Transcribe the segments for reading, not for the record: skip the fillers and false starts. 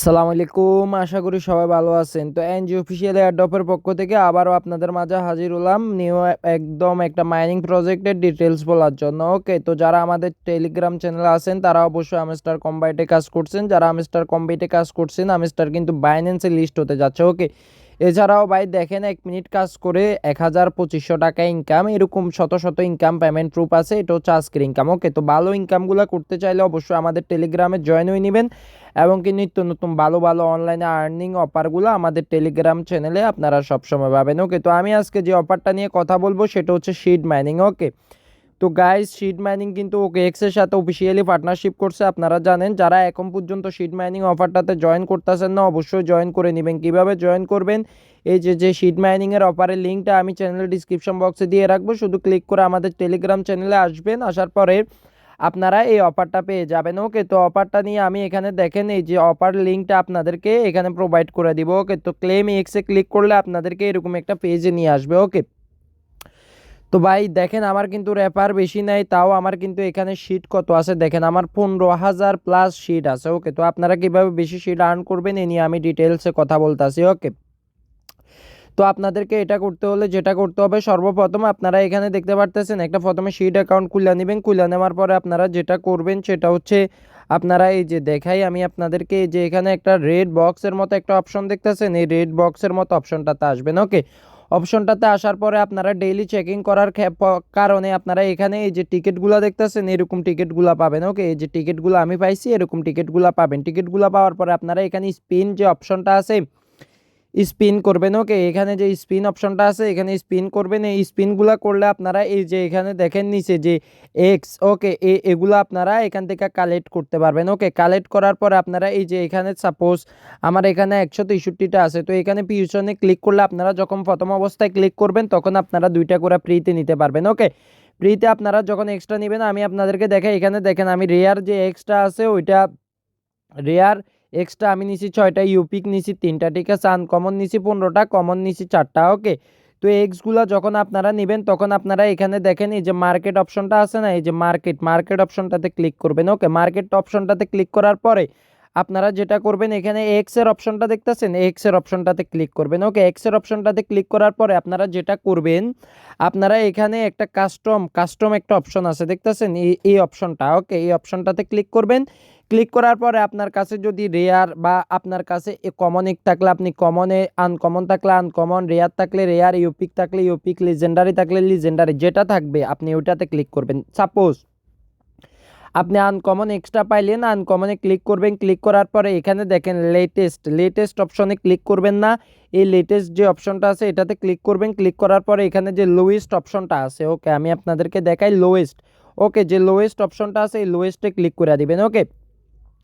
আসসালামু আলাইকুম। আশা করি সবাই ভালো আছেন। তো এনজি অফিসিয়াল এয়ারড্রপের পক্ষ থেকে আবারও আপনাদের মাঝে হাজির হলাম নিউ একদম একটা মাইনিং প্রজেক্টের ডিটেলস বলার জন্য। ওকে, তো যারা আমাদের টেলিগ্রাম চ্যানেলে আছেন তারা অবশ্যই আমিস্টার কম্বাইটে কাজ করছেন। যারা আমিস্টার কম্বাইটে কাজ করছেন, আমিস্টার কিন্তু বাইন্যান্সে লিস্ট হতে যাচ্ছে। ওকে, এছাড়াও ভাই দেখেন 1 মিনিট কাজ করে 1200 টাকা ইনকাম, এরকম শত শত ইনকাম পেমেন্ট প্রুফ আছে। এটা হচ্ছে আজকের ইনকাম। ওকে, তো ভালো ইনকামগুলো করতে চাইলে অবশ্যই আমাদের টেলিগ্রামে জয়েন হয়ে নেবেন এবং কি নিত্য নতুন ভালো ভালো অনলাইনে আর্নিং অফারগুলো আমাদের টেলিগ্রাম চ্যানেলে আপনারা সবসময় পাবেন। ওকে, তো আমি আজকে যে অফারটা নিয়ে কথা বলবো সেটা হচ্ছে সিড মাইনিং। ওকে, তো গাইস সিড মাইনিং কিন্তু OKX এর সাথে অফিসিয়ালি পার্টনারশিপ করছে। আপনারা জানেন, যারা এখন পর্যন্ত সিড মাইনিং অফারটাতে জয়েন করতেছেন না অবশ্যই জয়েন করে নেবেন। কিভাবে জয়েন করবেন, এই যে সিড মাইনিং এর অফারের লিঙ্কটা আমি চ্যানেলের ডিসক্রিপশন বক্সে দিয়ে রাখবো। শুধু ক্লিক করে আমাদের টেলিগ্রাম চ্যানেলে আসবেন, আসার পরে আপনারা এই অফারটা পেয়ে যাবেন। ওকে, তো অফারটা নিয়ে আমি এখানে দেখেন এই যে অফার লিঙ্কটা আপনাদেরকে এখানে প্রোভাইড করে দিব। ওকে, তো ক্লেম এক্সে ক্লিক করলে আপনাদেরকে এরকম একটা পেজে নিয়ে আসবে। ওকে, তো ভাই দেখেন আমার কিন্তু রেফার বেশি নাই, তাও আমার কিন্তু এখানে শিট কত আছে দেখেন, আমার 15,000 প্লাস শিট আছে। ওকে, তো আপনারা কিভাবে বেশি শিট আর্ন করবেন এ নিয়ে আমি ডিটেলসে কথা বলতেছি। ওকে, তো আপনাদেরকে এটা করতে হলে যেটা করতে হবে, সর্বপ্রথম আপনারা এখানে দেখতে পারতেছেন একটা প্রথমে শিট অ্যাকাউন্ট খুলে নেবেন। খুলে নেওয়ার পরে আপনারা যেটা করবেন সেটা হচ্ছে আপনারা এই যে দেখাই আমি আপনাদেরকে, এই যে এখানে একটা রেড বক্সের মতো একটা অপশন দেখতেছেন, এই রেড বক্সের মতো অপশনটাতে আসবেন। ওকে, অপশনটাতে আসার পরে আপনারা ডেইলি চেকিং করার কারণে আপনারা এখানে এই যে টিকিটগুলো দেখতেছেন এরকম টিকিটগুলো পাবেন। ওকে, এই যে টিকিটগুলো আমি পাইছি এরকম টিকিটগুলো পাবেন। টিকিটগুলো পাওয়ার পরে আপনারা এখানে স্পিন যে অপশনটা আছে স্পিন করবেন। ওকে, এখানে যে স্পিন অপশনটা আছে এখানে স্পিন করবেন। এই স্পিনগুলো করলে আপনারা এই যে এখানে দেখেন নিচে যে এক্স, ওকে, এগুলো আপনারা এখান থেকে কালেক্ট করতে পারবেন। ওকে, কালেক্ট করার পরে আপনারা এই যে এখানে সাপোজ আমার এখানে 163টা আছে, তো এখানে পিছনে ক্লিক করলে আপনারা যখন প্রথম অবস্থায় ক্লিক করবেন তখন আপনারা 2টা করে ফ্রিতে নিতে পারবেন। ওকে, ফ্রিতে আপনারা যখন এক্সট্রা নেবেন আমি আপনাদেরকে দেখাই, এখানে দেখেন আমি রেয়ার যে এক্সট্রা আছে ওইটা রেয়ার এক্সট্রা আমি নিছি 6টা, ইউপিক নিছি 3টা, ঠিক আছে, আনকমন নিছি 15টা, কমন নিছি 4টা। ওকে, তো এক্সগুলো যখন আপনারা নেবেন তখন আপনারা এখানে দেখেন এই যে মার্কেট অপশনটা আছে না, এই যে মার্কেট অপশনটাতে ক্লিক করবেন। ওকে, মার্কেট অপশনটাতে ক্লিক করার পরে আপনারা যেটা করবেন এখানে এক্স এর অপশনটা দেখতেছেন, এক্স এর অপশনটাতে ক্লিক করবেন। ওকে, এক্স এর অপশনটাতে ক্লিক করার পরে আপনারা যেটা করবেন আপনারা এখানে একটা কাস্টম একটা অপশন আছে দেখতেছেন, এই অপশনটা। ওকে, এই অপশনটাতে ক্লিক করবেন। ক্লিক করার পরে আপনার কাছে যদি রেয়ার বা আপনার কাছে কমন এক থাকলে আপনি কমনে, আনকমন থাকলে আনকমন, রেয়ার থাকলে রেয়ার, ইউপিক থাকলে ইউপিক, লিজেন্ডারি থাকলে লিজেন্ডারি, যেটা থাকবে আপনি ওইটাতে ক্লিক করবেন। সাপোজ আপনি আনকমন এক্সট্রা পাইলেন, আনকমনে ক্লিক করবেন। ক্লিক করার পরে এখানে দেখেন লেটেস্ট অপশনে ক্লিক করবেন না, এই লেটেস্ট যে অপশনটা আছে এটাতে ক্লিক করবেন। ক্লিক করার পরে এখানে যে লোয়েস্ট অপশনটা আছে, ওকে, আমি আপনাদেরকে দেখাই লোয়েস্ট। ওকে, যে লোয়েস্ট অপশনটা আছে এই লোয়েস্টে ক্লিক করে দিবেন। ওকে,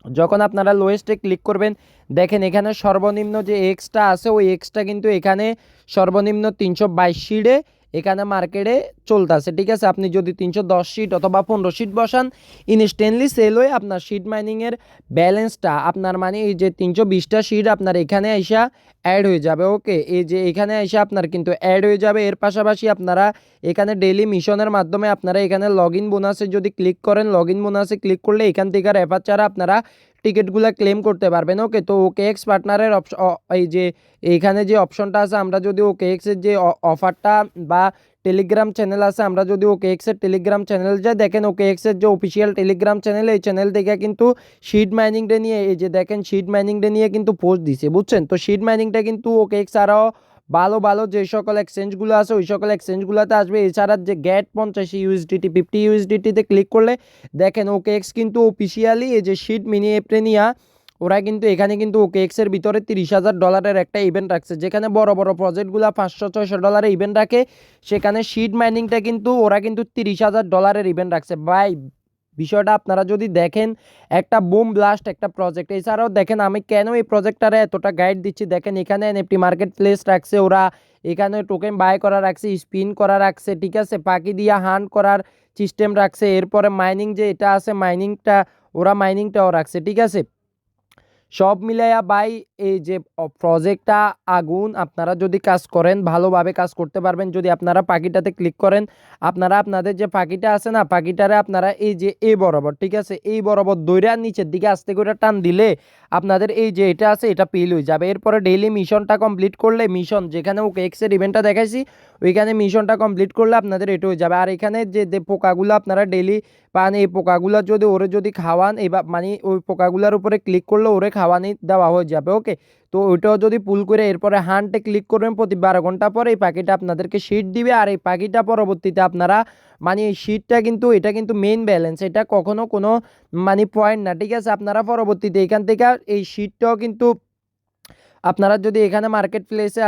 যখন আপনারা লোয়েস্টে ক্লিক করবেন দেখেন এখানে সর্বনিম্ন যে এক্সটা আছে ওই এক্সটা কিন্তু এখানে সর্বনিম্ন 322 শিটে এখানে মার্কেটে চলতেছে। ঠিক আছে, আপনি যদি 310 শিট অথবা 15 শিট বসান ইনস্ট্যান্টলি সেল হয়ে আপনার শিট মাইনিংয়ের ব্যালেন্সটা আপনার মানে এই যে 320টা শিট আপনার এখানে আইসা অ্যাড হয়ে যাবে। ওকে, এই যে এখানে আইসা আপনার কিন্তু অ্যাড হয়ে যাবে। এর পাশাপাশি আপনারা এখানে ডেইলি মিশনের মাধ্যমে আপনারা এখানে লগ ইন বোনাসে যদি ক্লিক করেন, লগ ইন বোনাসে ক্লিক করলে এখান থেকে রেফার ছাড়া আপনারা টিকিটগুলো ক্লেম করতে পারবেন। ওকে, তো OKX পার্টনারের এই যে এইখানে যে অপশনটা আছে আমরা যদি OKX এর যে অফারটা বা টেলিগ্রাম চ্যানেল আছে আমরা যদি OKX এর টেলিগ্রাম চ্যানেল যাই দেখেন OKX এর যে অফিসিয়াল টেলিগ্রাম চ্যানেল এই চ্যানেল থেকে কিন্তু শিট মাইনিংটা নিয়ে এই যে দেখেন শিট মাইনিংটা নিয়ে কিন্তু পোস্ট দিছে, বুঝছেন। তো শিট মাইনিংটা কিন্তু OKX আরও ভালো ভালো যে সকল এক্সচেঞ্জগুলো আছে ওই সকল এক্সচেঞ্জগুলোতে আসবে। এছাড়া যে গ্যাট 50 ইউএসডিটি 50 ইউএসডিটিতে ক্লিক করলে দেখেন OKX কিন্তু অফিসিয়ালি এই যে শিট মিনি অ্যাপে নিয়ে ওরা কিন্তু এখানে কিন্তু OKX এর ভিতরে $30,000 একটা ইভেন্ট রাখছে, যেখানে বড় বড় প্রজেক্টগুলো $500-600 ইভেন্ট রাখে, সেখানে শিট মাইনিংটা কিন্তু ওরা কিন্তু $30,000 ইভেন্ট রাখছে। ভাই বিষয়টা আপনারা যদি দেখেন একটা বুম ব্লাস্ট একটা প্রজেক্ট। এছাড়াও দেখেন আমি কেন এই প্রজেক্টটারে এতটা গাইড দিচ্ছি, দেখেন এখানে এনএফটি মার্কেট প্লেস রাখছে ওরা, এখানে টোকেন বাই করা রাখছে, স্পিন করা রাখছে, ঠিক আছে, পাখি দিয়া হান্ট করার সিস্টেম রাখছে, এরপরে মাইনিং যে এটা আছে মাইনিংটা ওরা মাইনিংটাও রাখছে, ঠিক আছে। সব মিলাইয়া ভাই এই যে প্রজেক্টটা আগুন। আপনারা যদি কাজ করেন ভালোভাবে কাজ করতে পারবেন। যদি আপনারা পাখিটাতে ক্লিক করেন, আপনারা আপনাদের যে পাখিটা আছে না, পাখিটারে আপনারা এই যে এই বরাবর, ঠিক আছে, এই বরাবর দইরা নিচের দিকে আস্তে করে টান দিলে আপনাদের এই যে এটা আছে এটা পিল হয়ে যাবে। এরপরে ডেইলি মিশনটা কমপ্লিট করলে, মিশন যেখানে ওকে এক্সের ইভেন্টটা দেখাইছি ওইখানে মিশনটা কমপ্লিট করলে আপনাদের এটা হয়ে যাবে। আর এখানে যে পোকাগুলো আপনারা ডেইলি পান, এই পোকাগুলো যদি ওরে যদি খাওয়ান, এবার মানে ওই পোকাগুলোর উপরে ক্লিক করলে ওরে খাওয়ানি দেওয়া হয়ে যাবে। ওকে, তো ওইটাও যদি পুল করে এরপরে হান্টে ক্লিক করবেন, প্রতি 12 ঘন্টা পর এই পাখিটা আপনাদেরকে শিট দিবে। আর এই পাখিটা পরবর্তীতে আপনারা মানে এই শিটটা কিন্তু এটা কিন্তু মেইন ব্যালেন্স, এটা কখনো কোনো মানে পয়েন্ট না, ঠিক আছে। আপনারা পরবর্তীতে এখান থেকে এই শিটটাও কিন্তু আপনারা যদি এখানে মার্কেট প্লেসে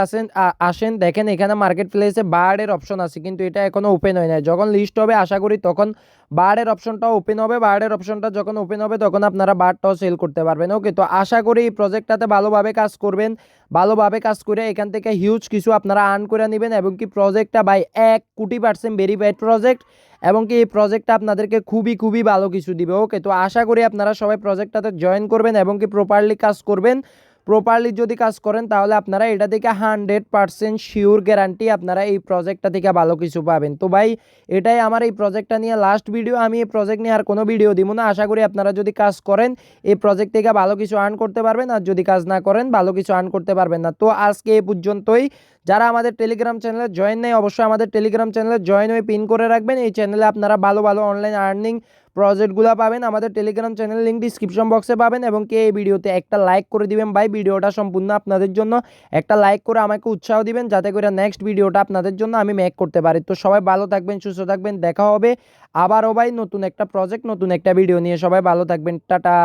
আসেন দেখেন এখানে মার্কেট প্লেসে বার্ডের অপশন আছে, কিন্তু এটা এখনো ওপেন হয় নাই। যখন লিস্ট হবে আশা করি তখন বার্ডের অপশনটাও ওপেন হবে। বার্ডের অপশনটা যখন ওপেন হবে তখন আপনারা বার্ডটাও সেল করতে পারবেন। ওকে, তো আশা করি এই প্রজেক্টটাতে ভালোভাবে কাজ করবেন। ভালোভাবে কাজ করে এখান থেকে হিউজ কিছু আপনারা আর্ন করে নেবেন। এবং কি প্রজেক্টটা বাই 1 কোটি% ভেরিফাইড প্রজেক্ট, এবং কি এই প্রজেক্টটা আপনাদেরকে খুবই খুবই ভালো কিছু দিবে। ওকে, তো আশা করি আপনারা সবাই প্রজেক্টটাতে জয়েন করবেন এবং কি প্রপারলি কাজ করবেন। প্রপারলি যদি কাজ করেন তাহলে আপনারা এটা থেকে 100% শিওর গ্যারান্টি আপনারা এই প্রজেক্টটা থেকে ভালো কিছু পাবেন। তো ভাই এটাই আমার এই প্রজেক্টটা নিয়ে লাস্ট ভিডিও। আমি এই প্রজেক্ট নিয়ে আর কোনো ভিডিও দিব না। আশা করি আপনারা যদি কাজ করেন এই প্রজেক্ট থেকে ভালো কিছু আর্ন করতে পারবেন, আর যদি কাজ না করেন ভালো কিছু আর্ন করতে পারবেন না। তো আজকে এই পর্যন্তই। যারা আমাদের টেলিগ্রাম চ্যানেলে জয়েন নেই অবশ্যই আমাদের টেলিগ্রাম চ্যানেলে জয়েন হয়ে পিন করে রাখবেন। এই চ্যানেলে আপনারা ভালো ভালো অনলাইন আর্নিং প্রজেক্টগুলো পাবেন। আমাদের টেলিগ্রাম চ্যানেল লিঙ্ক ডিসক্রিপশন বক্সে পাবেন। এবং কে এই ভিডিওতে একটা লাইক করে দিবেন ভাই, ভিডিওটা সম্পূর্ণ আপনাদের জন্য। একটা লাইক করে আমাকে উৎসাহ দিবেন যাতে করে নেক্সট ভিডিওটা আপনাদের জন্য আমি মেক করতে পারি। তো সবাই ভালো থাকবেন, সুস্থ থাকবেন, দেখা হবে আবারও ভাই নতুন একটা প্রজেক্ট নতুন একটা ভিডিও নিয়ে। সবাই ভালো থাকবেন, টাটা।